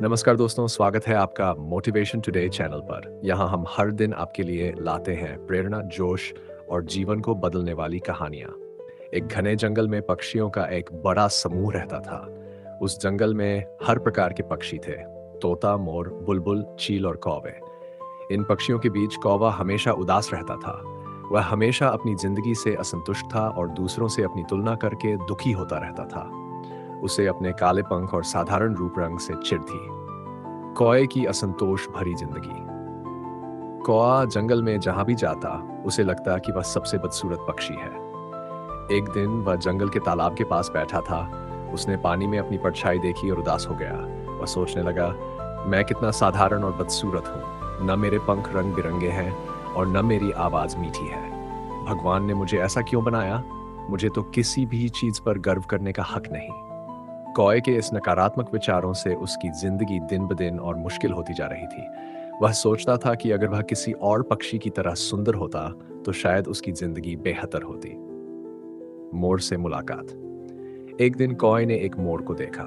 नमस्कार दोस्तों, स्वागत है आपका मोटिवेशन टुडे चैनल पर। यहाँ हम हर दिन आपके लिए लाते हैं प्रेरणा, जोश और जीवन को बदलने वाली कहानियाँ। एक घने जंगल में पक्षियों का एक बड़ा समूह रहता था। उस जंगल में हर प्रकार के पक्षी थे। तोता, मोर, बुलबुल, चील और कौवे। इन पक्षियों के बीच कौवा हमेशा उदास रहता था। वह हमेशा अपनी जिंदगी से असंतुष्ट था और दूसरों से अपनी तुलना करके दुखी होता रहता था। उसे अपने काले पंख और साधारण रूप रंग से चिढ़ थी। कौए की असंतोष भरी जिंदगी। कौआ जंगल में जहां भी जाता, उसे लगता कि वह सबसे बदसूरत पक्षी है। एक दिन वह जंगल के तालाब के पास बैठा था। उसने पानी में अपनी परछाई देखी और उदास हो गया। वह सोचने लगा, मैं कितना साधारण और बदसूरत हूँ। न मेरे पंख रंग बिरंगे हैं और न मेरी आवाज मीठी है। भगवान ने मुझे ऐसा क्यों बनाया? मुझे तो किसी भी चीज पर गर्व करने का हक नहीं। कौए के इस नकारात्मक विचारों से उसकी जिंदगी दिन ब दिन और मुश्किल होती जा रही थी। वह सोचता था कि अगर वह किसी और पक्षी की तरह सुंदर होता तो शायद उसकी जिंदगी बेहतर होती। मोर से मुलाकात। एक दिन कौए ने एक मोर को देखा।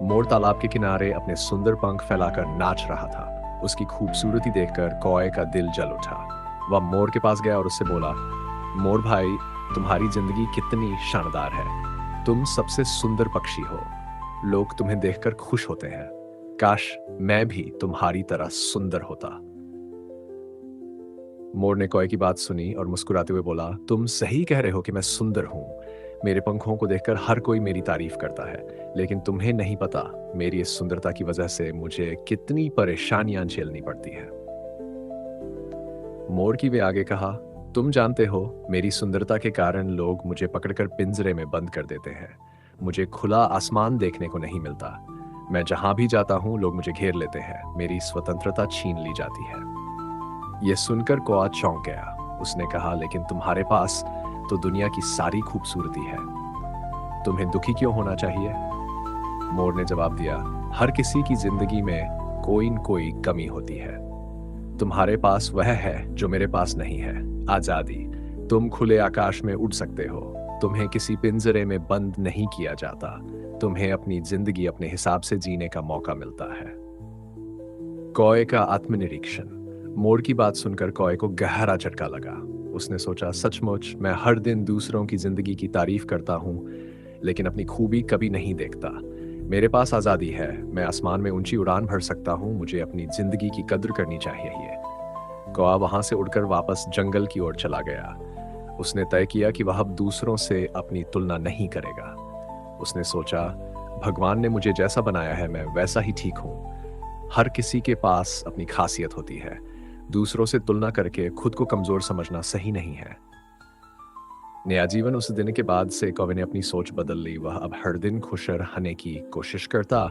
मोर तालाब के किनारे अपने सुंदर पंख फैलाकर नाच रहा था। उसकी खूबसूरती देखकर कौए का दिल जल उठा। वह मोर के पास गया और उससे बोला, मोर भाई, तुम्हारी जिंदगी कितनी शानदार है। तुम सबसे सुंदर पक्षी हो। लोग तुम्हें देखकर खुश होते हैं। काश मैं भी तुम्हारी तरह सुंदर होता। मोर ने कौए की बात सुनी और मुस्कुराते हुए बोला, तुम सही कह रहे हो कि मैं सुंदर हूं। मेरे पंखों को देखकर हर कोई मेरी तारीफ करता है, लेकिन तुम्हें नहीं पता मेरी इस सुंदरता की वजह से मुझे कितनी परेशानियां झेलनी पड़ती है। मोर की वे आगे कहा, तुम जानते हो, मेरी सुंदरता के कारण लोग मुझे पकड़कर पिंजरे में बंद कर देते हैं। मुझे खुला आसमान देखने को नहीं मिलता। मैं जहां भी जाता हूं, लोग मुझे घेर लेते हैं। मेरी स्वतंत्रता छीन ली जाती है। यह सुनकर कौआ चौंक गया। उसने कहा, लेकिन तुम्हारे पास तो दुनिया की सारी खूबसूरती है। तुम्हें दुखी क्यों होना चाहिए? मोर ने जवाब दिया, हर किसी की जिंदगी में कोई न कोई कमी होती है। तुम्हारे पास वह है जो मेरे पास नहीं है, आजादी। तुम खुले आकाश में उड़ सकते हो। तुम्हें किसी पिंजरे में बंद नहीं किया जाता। तुम्हें अपनी जिंदगी अपने हिसाब से जीने का मौका मिलता है। कौए का आत्मनिरीक्षण। मोर की बात सुनकर कौए को गहरा झटका लगा। उसने सोचा, सचमुच मैं हर दिन दूसरों की जिंदगी की तारीफ करता हूं, लेकिन अपनी खूबी कभी नहीं देखता। मेरे पास आजादी है। मैं आसमान में ऊंची उड़ान भर सकता हूं। मुझे अपनी जिंदगी की कद्र करनी चाहिए। कौआ वहां से उड़कर वापस जंगल की ओर चला गया। उसने तय किया कि वह अब दूसरों से अपनी तुलना नहीं करेगा। उसने सोचा, भगवान ने मुझे जैसा बनाया है मैं वैसा ही ठीक हूं। हर किसी के पास अपनी खासियत होती है। दूसरों से तुलना करके खुद को कमजोर समझना सही नहीं है। नया जीवन। उस दिन के बाद से कौवे ने अपनी सोच बदल ली। वह अब हर दिन खुश रहने की कोशिश करता।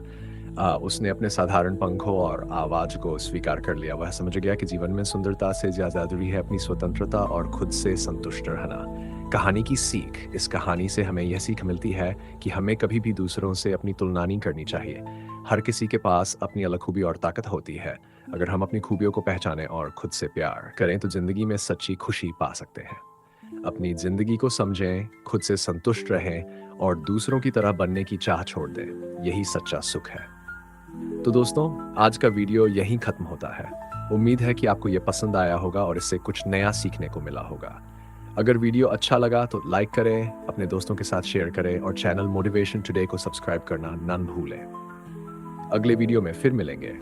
उसने अपने साधारण पंखों और आवाज को स्वीकार कर लिया। वह समझ गया कि जीवन में सुंदरता से ज्यादा जरूरी है अपनी स्वतंत्रता और खुद से संतुष्ट रहना। कहानी की सीख। इस कहानी से हमें यह सीख मिलती है कि हमें कभी भी दूसरों से अपनी तुलना नहीं करनी चाहिए। हर किसी के पास अपनी अलग खूबी और ताकत होती है। अगर हम अपनी खूबियों को पहचानें और खुद से प्यार करें तो जिंदगी में सच्ची खुशी पा सकते हैं। अपनी जिंदगी को समझें, खुद से संतुष्ट रहें और दूसरों की तरह बनने की चाह छोड़ दें। यही सच्चा सुख है। तो दोस्तों, आज का वीडियो यहीं खत्म होता है। उम्मीद है कि आपको यह पसंद आया होगा और इससे कुछ नया सीखने को मिला होगा। अगर वीडियो अच्छा लगा तो लाइक करें, अपने दोस्तों के साथ शेयर करें और चैनल मोटिवेशन टुडे को सब्सक्राइब करना न भूलें। अगले वीडियो में फिर मिलेंगे।